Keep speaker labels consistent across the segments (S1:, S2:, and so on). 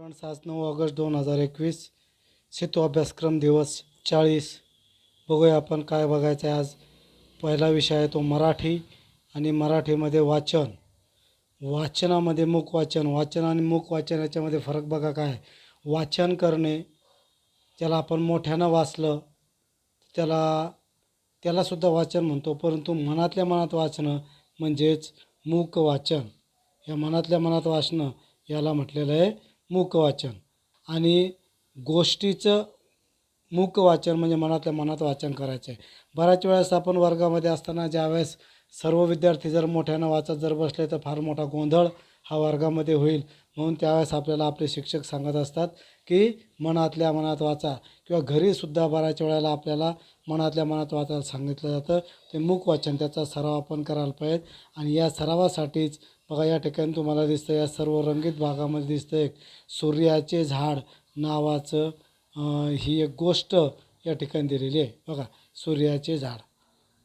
S1: Friends, आज 9 August 2021 सेतू अभ्यासक्रम दिवस 40. बघूया आपण काय बघायचं आहे. आज पहिला विषय आहे तो मराठी आणि मराठीमध्ये वाचन. वाचनामध्ये मूक वाचन, वाचन आणि मूक वाचन याच्यामध्ये फरक बघा काय आहे. वाचन करणे, ज्याला आपण मोठ्यानं वाचलं त्यालासुद्धा वाचन म्हणतो, परंतु मनातल्या मनात वाचणं म्हणजेच मूक वाचन. या मनातल्या मनात वाचणं याला म्हटलेलं आहे मूक वाचन. आणि गोष्टीचं मूक वाचन म्हणजे मनातल्या मनात वाचन करायचं आहे. बऱ्याच वेळेस आपण वर्गामध्ये असताना ज्यावेळेस सर्व विद्यार्थी जर मोठ्यानं वाचत जर बसले तर फार मोठा गोंधळ हा वर्गामध्ये होईल. म्हणून त्यावेळेस आपल्याला आपले शिक्षक सांगत असतात की मनातल्या मनात वाचा, किंवा घरीसुद्धा बऱ्याच वेळेला आपल्याला मनातल्या मनात वाचायला सांगितलं जातं. ते मूक वाचन, त्याचा सराव आपण करायला पाहिजे. आणि या सरावासाठीच बघा या ठिकाणी तुम्हाला दिसतं, या सर्व रंगीत भागामध्ये दिसतं एक सूर्याचे झाड नावाचं ही एक गोष्ट या ठिकाणी दिलेली आहे. बघा, सूर्याचे झाड.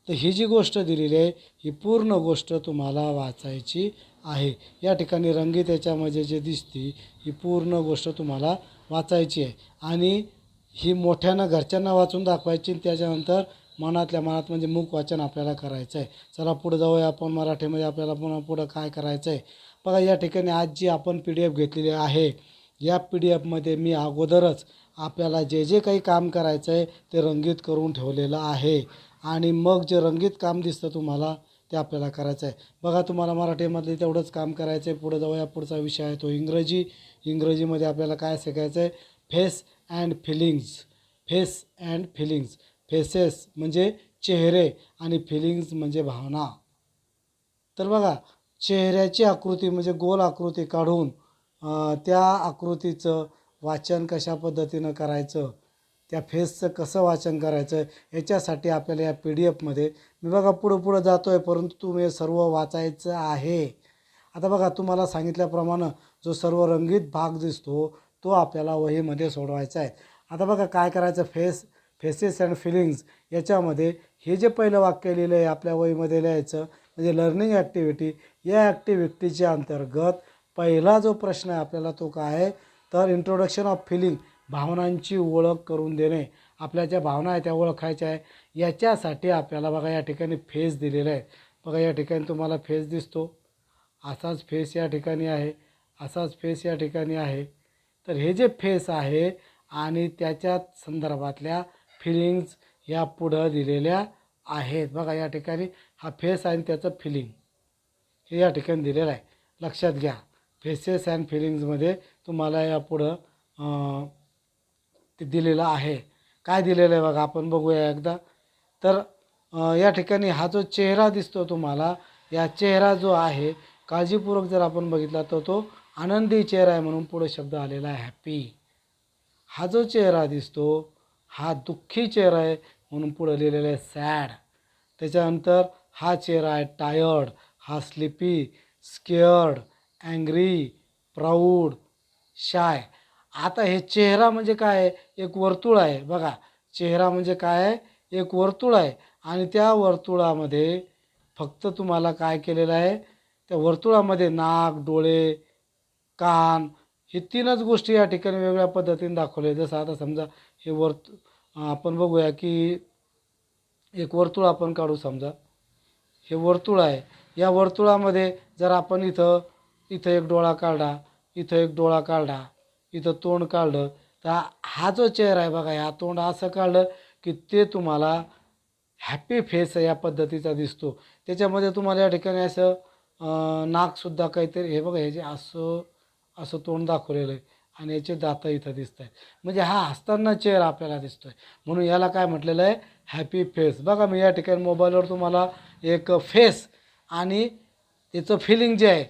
S1: तर ही जी गोष्ट दिलेली आहे ही पूर्ण गोष्ट तुम्हाला वाचायची आहे. या ठिकाणी रंगीत याच्यामध्ये जे दिसते ही पूर्ण गोष्ट तुम्हाला वाचायची आहे. आणि ही मोठ्यानं घरच्यांना वाचून दाखवायची. त्याच्यानंतर मनातल्या मनात म्हणजे मूक वाचन आपल्याला करायचं आहे. चला पुढे जाऊया आपण. मराठीमध्ये आपल्याला पुढं काय करायचं आहे बघा. या ठिकाणी आज जी आपण PDF घेतलेली आहे, या PDF मध्ये मी अगोदरच आपल्याला जे जे काही काम करायचं आहे ते रंगीत करून ठेवलेलं आहे. आणि मग जे रंगीत काम दिसतं तुम्हाला ते आपल्याला करायचं आहे. बघा, तुम्हाला मराठीमधले तेवढंच काम करायचं आहे. पुढे जाऊया. पुढचा विषय आहे तो इंग्रजी. इंग्रजीमध्ये आपल्याला काय शिकायचं आहे? Face and feelings. Face and feelings. Faces म्हणजे चेहरे आणि फिलिंग्स म्हणजे भावना. तर बघा, चेहऱ्याची आकृती म्हणजे गोल आकृती काढून त्या आकृतीचं वाचन कशा पद्धतीनं करायचं, त्या फेसचं कसं वाचन करायचं, याच्यासाठी आपल्याला या PDF मध्ये मी बघा पुढं जातो आहे, परंतु तुम्ही सर्व वाचायचं आहे. आता बघा, तुम्हाला सांगितल्याप्रमाणे जो सर्व रंगीत भाग दिसतो तो आपल्याला वहीमध्ये सोडवायचा आहे. आता बघा काय करायचं. फेसेस अँड फिलिंग्स याच्यामध्ये हे जे पहिलं वाक्य लिहिलं आहे आपल्या वहीमध्ये लिहायचं. म्हणजे लर्निंग ॲक्टिव्हिटी. या ॲक्टिव्हिटीच्या अंतर्गत पहिला जो प्रश्न आहे आपल्याला तो काय आहे तर इंट्रोडक्शन ऑफ फिलिंग, भावनांची ओळख करून देणे. आपल्या ज्या भावना आहेत त्या ओळखायच्या आहे. याच्यासाठी आपल्याला बघा या ठिकाणी फेस दिलेला आहे. बघा या ठिकाणी तुम्हाला फेस दिसतो. असाच फेस या ठिकाणी आहे, असाच फेस या ठिकाणी आहे. तर हे जे फेस आहे आणि त्याच्या संदर्भातल्या फिलिंग्स या पुढं दिलेल्या आहेत. बघा या ठिकाणी हा फेस आणि त्याचं फिलिंग हे या ठिकाणी दिलेलं आहे. लक्षात घ्या, फेसेस अँड फिलिंग्समध्ये तुम्हाला या पुढं ते दिलेलं आहे. काय दिलेलं आहे बघा, आपण बघूया एकदा. तर या ठिकाणी हा जो चेहरा दिसतो तुम्हाला, या चेहरा जो आहे काळजीपूर्वक जर आपण बघितला तर तो आनंदी चेहरा आहे, म्हणून पुढे शब्द आलेला आहे हॅपी. हा जो चेहरा दिसतो हा दुःखी चेहरा आहे, म्हणून पुढे लिहिलेलं आहे सॅड. त्याच्यानंतर हा चेहरा आहे टायर्ड, हा sleepy, scared, angry, proud, shy. आता हे चेहरा म्हणजे काय आहे? एक वर्तुळ आहे. बघा, चेहरा म्हणजे काय आहे? एक वर्तुळ आहे. आणि त्या वर्तुळामध्ये फक्त तुम्हाला काय केलेलं आहे, त्या वर्तुळामध्ये नाक, डोळे, कान हे तीनच गोष्टी या ठिकाणी वेगळ्या पद्धतीने दाखवले. जसं आता समजा हे आपण बघूया की एक वर्तुळ आपण काढू. समजा हे वर्तुळ आहे. या वर्तुळामध्ये जर आपण इथं एक डोळा काढला, इथं एक डोळा काढला, इथं तोंड काढलं, तर हा जो चेहरा आहे बघा, हा तोंड असं काढलं की ते तुम्हाला हॅपी फेस या पद्धतीचा दिसतो. त्याच्यामध्ये तुम्हाला या ठिकाणी असं नाकसुद्धा काहीतरी, हे बघा, हे जे असं तोंड दाखवलेलं आहे आणि याचे दात इथं दिसत आहेत. म्हणजे हा हसताना चेहरा आपल्याला दिसतो आहे, म्हणून याला काय म्हटलेलं आहे? Happy face. बघा, मी या ठिकाणी मोबाईलवर तुम्हाला एक फेस आणि याचं फिलिंग जे आहे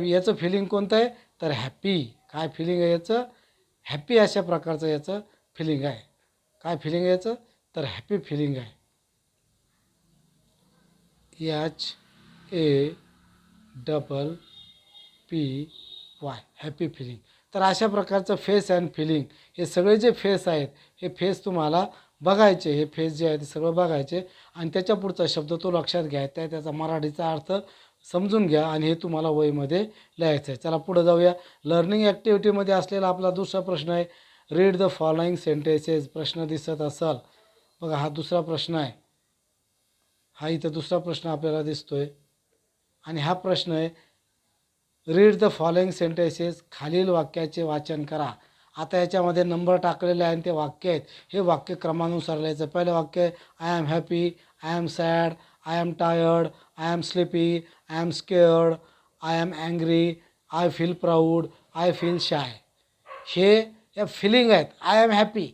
S1: याचं फिलिंग कोणतं आहे तर हॅपी. काय फिलिंग आहे याचं? हॅपी अशा प्रकारचं याचं फिलिंग आहे. काय फिलिंग आहे याचं तर हॅपी फिलिंग आहे. HAPPY, happy feeling. तर अशा प्रकारचं फेस अँड फिलिंग हे सगळे जे फेस आहेत हे फेस तुम्हाला बघायचे. हे फेस जे आहे ते सगळं बघायचे आणि त्याच्या पुढचा शब्द तो लक्षात घ्यायचा आहे. त्याचा मराठीचा अर्थ समजून घ्या आणि हे तुम्हाला वहीमध्ये लिहायचं आहे. चला पुढं जाऊया. लर्निंग ॲक्टिव्हिटीमध्ये असलेला आपला दुसरा प्रश्न आहे, रीड द फॉलोइंग सेंटेन्सेस. प्रश्न दिसत असाल बघा, हा दुसरा प्रश्न आहे. हा इथं दुसरा प्रश्न आपल्याला दिसतोय आणि हा प्रश्न आहे, रीड द फॉलोइंग सेंटेन्सेस. खालील वाक्याचे वाचन करा. आता याच्यामध्ये नंबर टाकलेले आहे आणि ते वाक्य आहेत. हे वाक्य क्रमानुसार लिहायचं. पहिलं वाक्य आहे, I am happy, I am sad, I am tired, I am sleepy, I am scared, I am angry, I feel proud, I feel shy. हे या फिलिंग आहेत. आय एम हॅपी,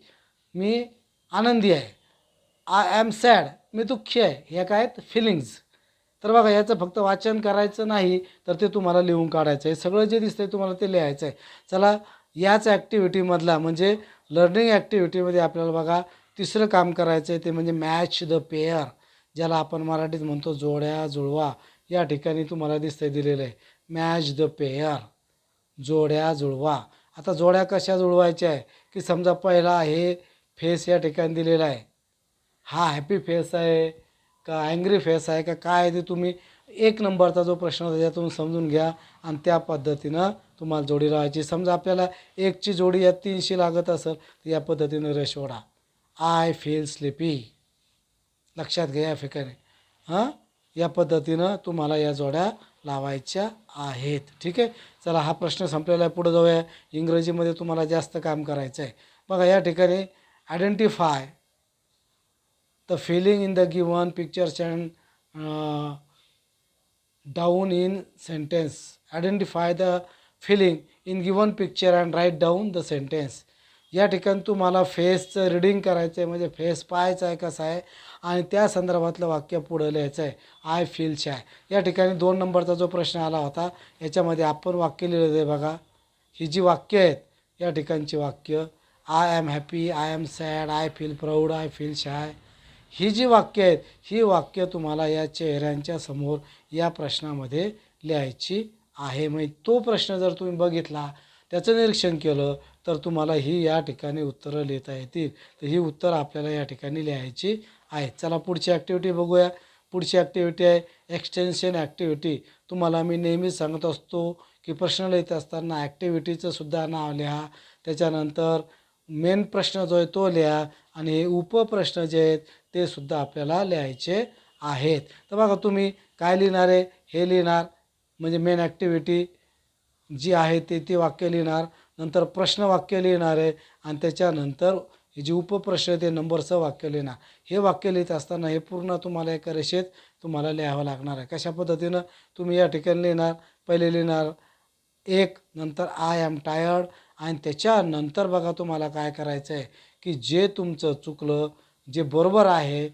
S1: मी आनंदी आहे. आय एम सॅड, मी दुःखी आहे. ह्या काय आहेत, फिलिंग्ज. तर बघा, याचं फक्त वाचन करायचं नाही, तर ते तुम्हाला लिहून काढायचं आहे. सगळं जे दिसतंय तुम्हाला ते लिहायचं आहे. चला, याच ॲक्टिव्हिटीमधला म्हणजे लर्निंग ॲक्टिव्हिटीमध्ये आपल्याला बघा तिसरं काम करायचं आहे, ते म्हणजे मॅच द पेअर, ज्याला आपण मराठीत म्हणतो जोड्या जुळवा. या ठिकाणी तुम्हाला दिसतंय दिलेलं आहे, मॅच द पेअर, जोड्या जुळवा. आता जोड्या कशा जुळवायच्या आहे, की समजा पहिला हे फेस या ठिकाणी दिलेला आहे, हा हॅपी फेस आहे का अँग्री फेस आहे का काय आहे, ते तुम्ही एक नंबरचा जो प्रश्न होता त्यातून समजून घ्या आणि त्या पद्धतीनं तुम्हाला जोडी लावायची. समजा आपल्याला एकची जोडी या 3शी लागत असेल तर या पद्धतीनं रेष ओढा. आय फील स्लीपी, लक्षात घ्या या ठिकाणी. या पद्धतीनं तुम्हाला या जोड्या लावायच्या आहेत. ठीक आहे. चला, हा प्रश्न संपलेला आहे. पुढे जाऊया. इंग्रजीमध्ये तुम्हाला जास्त काम करायचं आहे. बघा, या ठिकाणी identify the feeling in the given pictures and down in sentence. Identify the feeling in given picture and write down the sentence. या ठिकाणी तुम्हाला फेसचं रीडिंग करायचं आहे, म्हणजे फेस पाहायचा आहे कसा आहे आणि त्या संदर्भातलं वाक्य पुढं लिहायचं आहे. I feel shy. या ठिकाणी 2 नंबरचा जो प्रश्न आला होता याच्यामध्ये आपण वाक्य लिहिलं आहे. बघा, ही जी वाक्य आहेत या ठिकाणची वाक्य, I am happy, I am sad, I feel proud, I feel shy, ही जी वाक्य आहेत ही वाक्य तुम्हाला या चेहऱ्यांच्या समोर या प्रश्नामध्ये लिहायची आहे. मग तो प्रश्न जर तुम्ही बघितला, त्याचं निरीक्षण केलं, तर तुम्हाला ही या ठिकाणी उत्तरं लिहिता येतील. तर ही उत्तरं आपल्याला या ठिकाणी लिहायची आहेत. चला, पुढची ॲक्टिव्हिटी बघूया. पुढची ॲक्टिव्हिटी आहे एक्सटेन्शन ॲक्टिव्हिटी. तुम्हाला मी नेहमीच सांगत असतो की प्रश्न लिहित असताना ॲक्टिव्हिटीचं सुद्धा नाव लिहा, त्याच्यानंतर मेन प्रश्न जो आहे तो लिहा आणि हे उपप्रश्न जे आहेत ते सुद्धा आपल्याला लिहायचे आहेत. तर बघा, तुम्ही काय लिहिणार आहे, हे लिहिणार म्हणजे मेन ॲक्टिव्हिटी जी आहे ती वाक्य लिहिणार, नंतर प्रश्न वाक्य लिहिणार आहे आणि त्याच्यानंतर हे जे उपप्रश्न ते नंबरचं वाक्य लिहिणार. हे वाक्य लिहित असताना हे पूर्ण तुम्हाला एका रेषेत तुम्हाला लिहावं लागणार आहे. कशा पद्धतीनं तुम्ही या ठिकाणी लिहिणार, पहिले लिहिणार एक, नंतर आय एम टायर्ड आणि त्याच्यानंतर बघा तुम्हाला काय करायचं आहे की जे तुमचं चुकलं, जे बरोबर आहे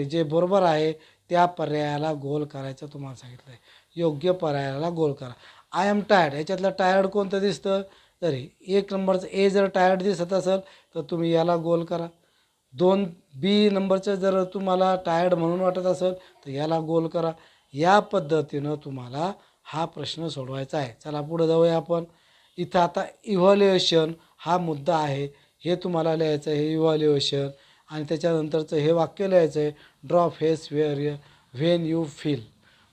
S1: जे बरोबर आहे त्या पर्यायाला गोल करायचं तुम्हाला सांगितलं आहे. योग्य पर्यायाला गोल करा. आय एम टायर्ड, याच्यातलं टायर्ड कोणतं दिसतं, तरी 1 नंबरचं ए जर टायर्ड दिसत असेल तर तुम्ही याला गोल करा. 2 बी नंबरचं जर तुम्हाला टायर्ड म्हणून वाटत असेल तर याला गोल करा. या पद्धतीनं तुम्हाला हा प्रश्न सोडवायचा आहे. चला, पुढं जाऊया आपण. इथं आता इव्हॅल्युएशन हा मुद्दा आहे, हे तुम्हाला लिहायचं आहे, हे इव्हॅल्युएशन. आणि त्याच्यानंतरचं हे वाक्य लिहायचं आहे, draw face when you feel.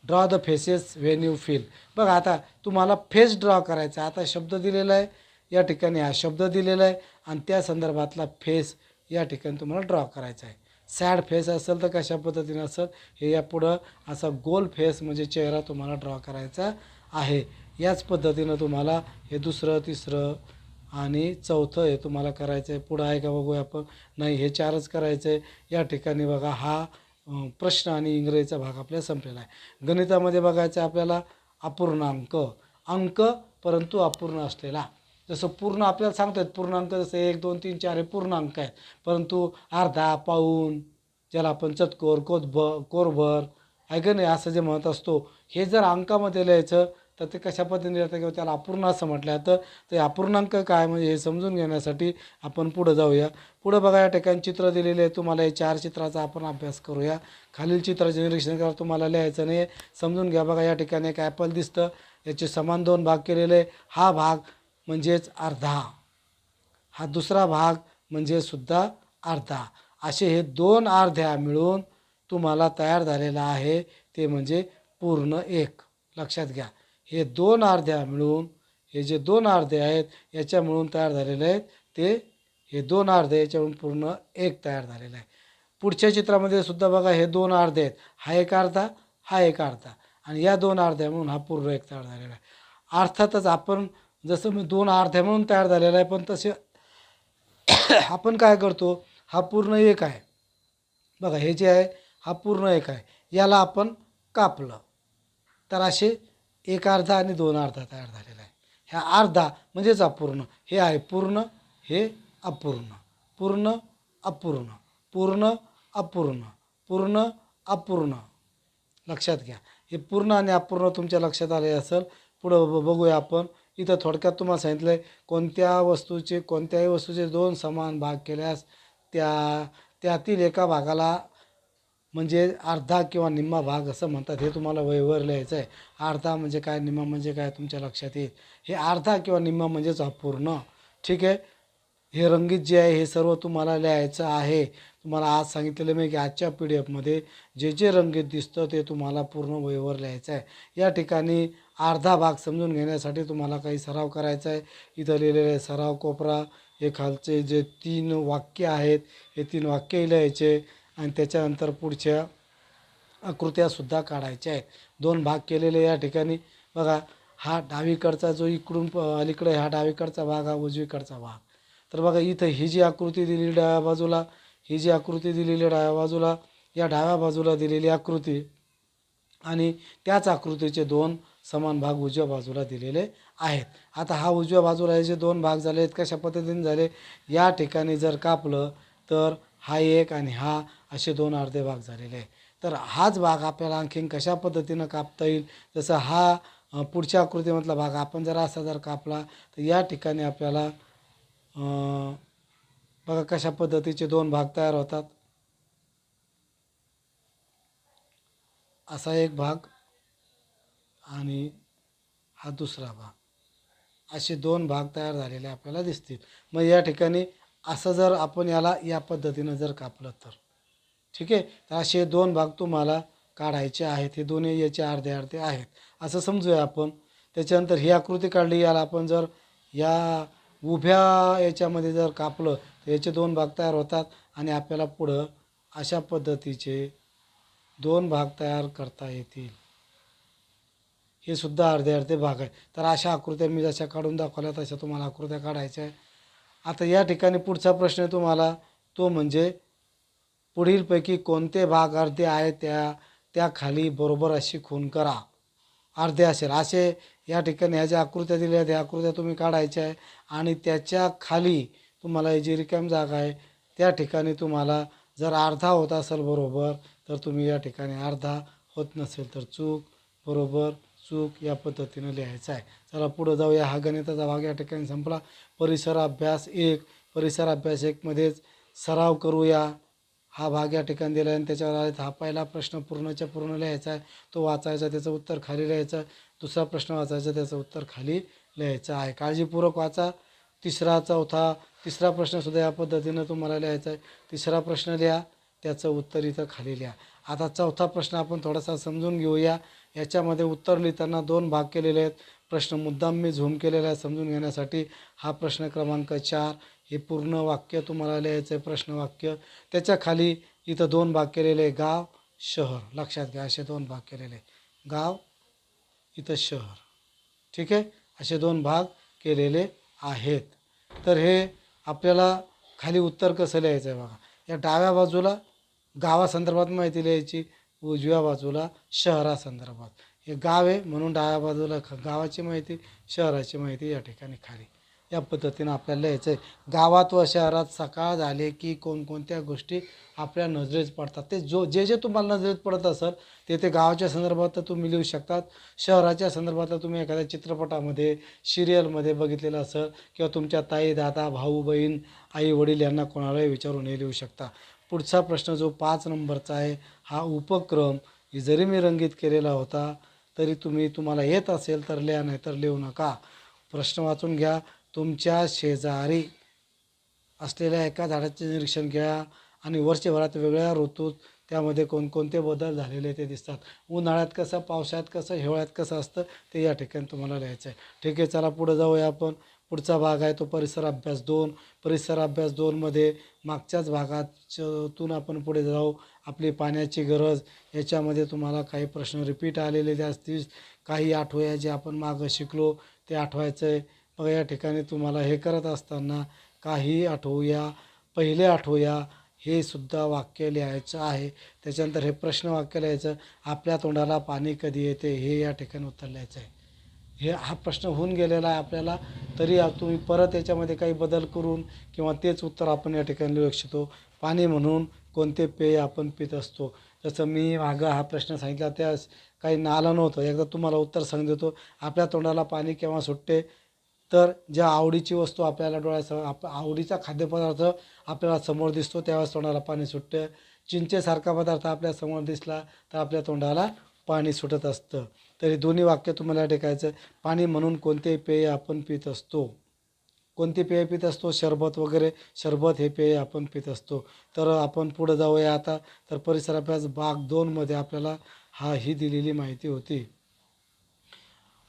S1: Draw the faces when you feel. बघा, आता तुम्हाला फेस ड्रॉ करायचा आहे. आता शब्द दिलेला आहे या ठिकाणी, हा शब्द दिलेला आहे आणि त्या संदर्भातला फेस या ठिकाणी तुम्हाला ड्रॉ करायचा आहे. सॅड फेस असेल तर कशा पद्धतीने असेल, हे यापुढं असा गोल फेस म्हणजे चेहरा तुम्हाला ड्रॉ करायचा आहे. याच पद्धतीनं तुम्हाला हे दुसरं, तिसरं आणि चौथं हे तुम्हाला करायचं आहे. पुढं आहे का बघूया आपण. नाही, हे 4च करायचं आहे. या ठिकाणी बघा, हा प्रश्न आणि इंग्रजीचा भाग आपल्याला संपलेला आहे. गणितामध्ये बघायचं आहे आपल्याला अपूर्णांक अंक, परंतु अपूर्ण असलेला. जसं पूर्ण आपल्याला सांगतात पूर्णांक, जसं 1, 2, 3, 4 हे पूर्णांक आहेत, परंतु अर्धा, पाऊण, ज्याला आपण चतकोर, कोरभर आहे का नाही असं जे म्हणत असतो, हे जर अंकामध्ये लिहायचं तर ते कशा पद्धतीने लिहितं किंवा त्याला अपूर्ण असं म्हटलं जातं. तर अपूर्णांक काय म्हणजे हे समजून घेण्यासाठी आपण पुढं जाऊया. पुढं बघा, या ठिकाणी चित्र दिलेले आहे तुम्हाला. हे 4 चित्राचा आपण अभ्यास करूया. खालील चित्राचे निरीक्षण करा, तुम्हाला लिहायचं नाही, समजून घ्या. बघा, या ठिकाणी एक ॲपल दिसतं, याचे समान 2 भाग केलेले. हा भाग म्हणजेच अर्धा, हा दुसरा भाग म्हणजे सुद्धा अर्धा. असे हे 2 अर्ध्या मिळून तुम्हाला तयार झालेला आहे, ते म्हणजे पूर्ण 1. लक्षात घ्या. हे दोन अर्ध्या मिळून हे जे दोन अर्धे आहेत याच्या मिळून तयार झालेले आहेत ते हे दोन अर्धे याच्यावरून पूर्ण एक तयार झालेलं आहे. पुढच्या चित्रामध्ये सुद्धा बघा हे दोन अर्धे आहेत. हा एक अर्धा, हा एक अर्धा आणि या दोन अर्ध्या म्हणून हा पूर्ण एक तयार झालेला आहे. अर्थातच आपण जसं मी दोन अर्ध्या म्हणून तयार झालेला आहे पण तसे आपण काय करतो हा पूर्ण एक आहे बघा हे जे आहे हा पूर्ण एक आहे याला आपण कापलं तर असे एक अर्धा आणि दोन अर्धा तयार झालेला आहे. ह्या अर्धा म्हणजेच अपूर्ण हे आहे पूर्ण हे अपूर्ण पूर्ण अपूर्ण पूर्ण अपूर्ण पूर्ण अपूर्ण लक्षात घ्या. हे पूर्ण आणि अपूर्ण तुमच्या लक्षात आले असेल. पुढं बघूया आपण. इथं थोडक्यात तुम्हाला सांगितलं आहे कोणत्याही वस्तूचे दोन समान भाग केल्यास त्यातील एका भागाला म्हणजे अर्धा किंवा निम्मा भाग असं म्हणतात. हे तुम्हाला वहीवर लिहायचं आहे. अर्धा म्हणजे काय निम्मा म्हणजे काय तुमच्या लक्षात येईल. हे अर्धा किंवा निम्मा म्हणजेच अपूर्ण. ठीक आहे. हे रंगीत जे आहे हे सर्व तुम्हाला लिहायचं आहे. तुम्हाला आज सांगितलेलं मी की आजच्या PDF जे रंगीत दिसतं ते तुम्हाला पूर्ण वहीवर लिहायचं आहे. या ठिकाणी अर्धा भाग समजून घेण्यासाठी तुम्हाला काही सराव करायचा आहे. इथं लिहिलेले सराव कोपरा हे खालचे जे 3 वाक्य आहेत हे 3 वाक्यही लिहायचे आणि त्याच्यानंतर पुढच्या आकृत्यासुद्धा काढायच्या आहेत. 2 भाग केलेले या ठिकाणी बघा. हा डावीकडचा जो इकडून अलीकडे हा डावीकडचा भाग हा उजवीकडचा भाग. तर बघा इथं ही जी आकृती दिलेली डाव्या बाजूला ही जी आकृती दिलेली डाव्या बाजूला या डाव्या बाजूला दिलेली आकृती आणि त्याच आकृतीचे 2 समान भाग उजव्या बाजूला दिलेले आहेत. आता हा उजव्या बाजूला हे जे 2 भाग झाले आहेत कशा पद्धतीने झाले या ठिकाणी जर कापलं तर हा एक आणि हा असे 2 अर्धे भाग झालेले आहे. तर हाच भाग आपल्याला आणखीन कशा पद्धतीनं कापता येईल जसं हा पुढच्या आकृतीमधला भाग आपण जर असा जर कापला तर या ठिकाणी आपल्याला बघा कशा पद्धतीचे 2 भाग तयार होतात. असा एक भाग आणि हा दुसरा भाग असे 2 भाग तयार झालेले आपल्याला दिसतील. मग या ठिकाणी असं जर आपण याला या पद्धतीनं जर कापलं तर ठीक आहे. तर असे 2 भाग तुम्हाला काढायचे आहेत. हे दोन्ही याचे अर्धे अर्धे आहेत असं समजूया आपण. त्याच्यानंतर ही आकृती काढली याला आपण जर या उभ्या याच्यामध्ये जर कापलं तर याचे 2 भाग तयार होतात आणि आपल्याला पुढं अशा पद्धतीचे 2 भाग तयार करता येतील. हे सुद्धा अर्धे अर्धे भाग आहे. तर अशा आकृत्या मी जशा काढून दाखवल्या तशा तुम्हाला आकृत्या काढायच्या आहे. आता या ठिकाणी पुढचा प्रश्न तुम्हाला तो म्हणजे पुढीलपैकी कोणते भाग अर्धे आहेत त्या खाली बरोबर अशी खूण करा. अर्धे असेल असे या ठिकाणी ह्या ज्या आकृत्या दिल्या त्या आकृत्या तुम्ही काढायच्या आहे आणि त्याच्या खाली तुम्हाला ही जी रिकामी जागा आहे त्या ठिकाणी तुम्हाला जर अर्धा होत असेल बरोबर तर तुम्ही या ठिकाणी अर्धा, होत नसेल तर चूक, बरोबर, चूक या पद्धतीनं लिहायचं आहे. चला पुढं जाऊया. हा गणिताचा भाग या ठिकाणी संपला. परिसर अभ्यास 1 मध्येच सराव करूया. हा भाग या ठिकाणी दिला आहे आणि त्याच्यावर आले. हा पहिला प्रश्न पूर्णच्या पूर्ण लिहायचा आहे. तो वाचायचा त्याचं उत्तर खाली लिहायचं. दुसरा प्रश्न वाचायचा त्याचं उत्तर खाली लिहायचं आहे. काळजीपूर्वक वाचा. तिसरा प्रश्नसुद्धा या पद्धतीनं तुम्हाला लिहायचा आहे. तिसरा प्रश्न लिहा त्याचं उत्तर इथं खाली लिहा. आता चौथा प्रश्न आपण थोडासा समजून घेऊया. याच्यामध्ये उत्तर लिहिताना 2 भाग केलेले आहेत. प्रश्न मुद्दाम मी झूम केलेला आहे समजून घेण्यासाठी. हा प्रश्न क्रमांक 4 हे पूर्ण वाक्य तुम्हाला लिहायचं आहे. प्रश्न वाक्य त्याच्या खाली इथं 2 भाग केलेले गाव शहर. लक्षात घ्या असे 2 भाग केलेले गाव इथं शहर. ठीक आहे. असे 2 भाग केलेले आहेत. तर हे आपल्याला खाली उत्तर कसं लिहायचं आहे बघा. या डाव्या बाजूला गावासंदर्भात माहिती लिहायची, उजव्या बाजूला शहरासंदर्भात. हे गाव आहे म्हणून डाव्या बाजूला गावाची माहिती, शहराची माहिती या ठिकाणी खाली. या पद्धतीनं आपल्याला लिहायचं आहे. गावात व शहरात सकाळ झाले की कोणकोणत्या गोष्टी आपल्या नजरेत पडतात ते जे तुम्हाला नजरेत पडत असेल ते गावाच्या संदर्भात तर तुम्ही लिहू शकतात. शहराच्या संदर्भात तुम्ही एखाद्या चित्रपटामध्ये सिरियलमध्ये बघितलेलं असेल किंवा तुमच्या ताई, दादा, भाऊ, बहीण, आई, वडील यांना कोणालाही विचारून हे लिहू शकता. पुढचा प्रश्न जो 5 नंबरचा आहे हा उपक्रम जरी मी रंगीत केलेला होता तरी तुम्हाला येत असेल तर लिहा नाही तर लिहू नका. प्रश्न वाचून घ्या. तुमच्या शेजारी असलेल्या एका झाडाचे निरीक्षण घ्या आणि वर्षभरात वेगळ्या ऋतूत त्यामध्ये कोणकोणते बदल झालेले ते दिसतात. उन्हाळ्यात कसं, पावसाळ्यात कसं, हिवाळ्यात कसं असतं ते या ठिकाणी तुम्हाला लिहायचं आहे. ठीक आहे, चला पुढे जाऊया आपण. पुढचा भाग आहे तो परिसर अभ्यास 2. परिसर अभ्यास 2मध्ये मागच्याच भागातून आपण पुढे जाऊ. आपली पाण्याची गरज, याच्यामध्ये तुम्हाला काही प्रश्न रिपीट आलेले असतील, काही आठवूया जे आपण मागं शिकलो ते आठवायचं आहे. मग या ठिकाणी तुम्हाला हे करत असताना काही आठवूया, पहिले आठवूया हे सुद्धा वाक्य लिहायचं आहे. त्याच्यानंतर हे प्रश्न वाक्य लिहायचं. आपल्या तोंडाला पाणी कधी येते हे या ठिकाणी उत्तर लिहायचं आहे. हा प्रश्न होऊन गेलेला आहे आपल्याला, तरी तुम्ही परत याच्यामध्ये काही बदल करून किंवा तेच उत्तर आपण या ठिकाणी लिहू शकतो. पाणी म्हणून कोणते पेय आपण पित असतो. जसं मी मागं हा प्रश्न सांगितला त्यास काही आलं नव्हतं, एकदा तुम्हाला उत्तर सांगून देतो. आपल्या तोंडाला पाणी केव्हा सुटते, तर ज्या आवडीची वस्तू आपल्याला डोळ्यासमोर, आवडीचा खाद्यपदार्थ आपल्याला समोर दिसतो त्यावेळेस तोंडाला पाणी सुटतं. चिंचेसारखा पदार्थ आपल्या समोर दिसला तर आपल्या तोंडाला पाणी सुटत असतं. तरी दोन्ही वाक्य तुम्हाला टेकायचं. पाणी म्हणून कोणते पेय आपण पित असतो. कोणते पेय पित असतो, सरबत वगैरे, सरबत हे पेय आपण पित असतो. तर आपण पुढं जाऊया आता. तर परिसर अभ्यास भाग 2मध्ये आपल्याला ही दिलेली माहिती होती.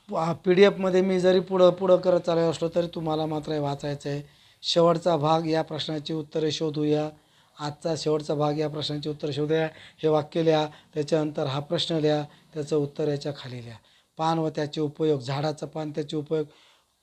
S1: PDF मी जरी पुढं करत चाललो असलो तरी तुम्हाला मात्र हे वाचायचं आहे. शेवटचा भाग या प्रश्नाची उत्तरे शोधूया. आजचा शेवटचा भाग या प्रश्नाची उत्तरे शोधूया. हे वाक्य लिहा, त्याच्यानंतर हा प्रश्न लिहा, त्याचं उत्तर याच्या खाली लिहा. पान व त्याचे उपयोग, झाडाचं पान, त्याचे उपयोग,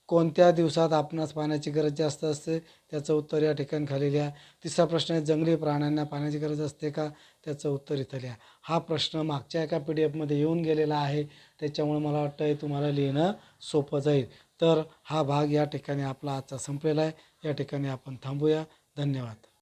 S1: कोणत्या दिवसात आपणास पाण्याची गरज जास्त असते त्याचं उत्तर या ठिकाणी खाली लिहा. तिसरा प्रश्न आहे, जंगली प्राण्यांना पाण्याची गरज असते का, त्याचं उत्तर इथं लिहा. हा प्रश्न मागच्या एका PDF येऊन गेलेला आहे, त्याच्यामुळे मला वाटतं तुम्हाला लिहिणं सोपं जाईल. तर हा भाग या ठिकाणी आपला आजचा संपलेला आहे. या ठिकाणी आपण थांबूया. धन्यवाद.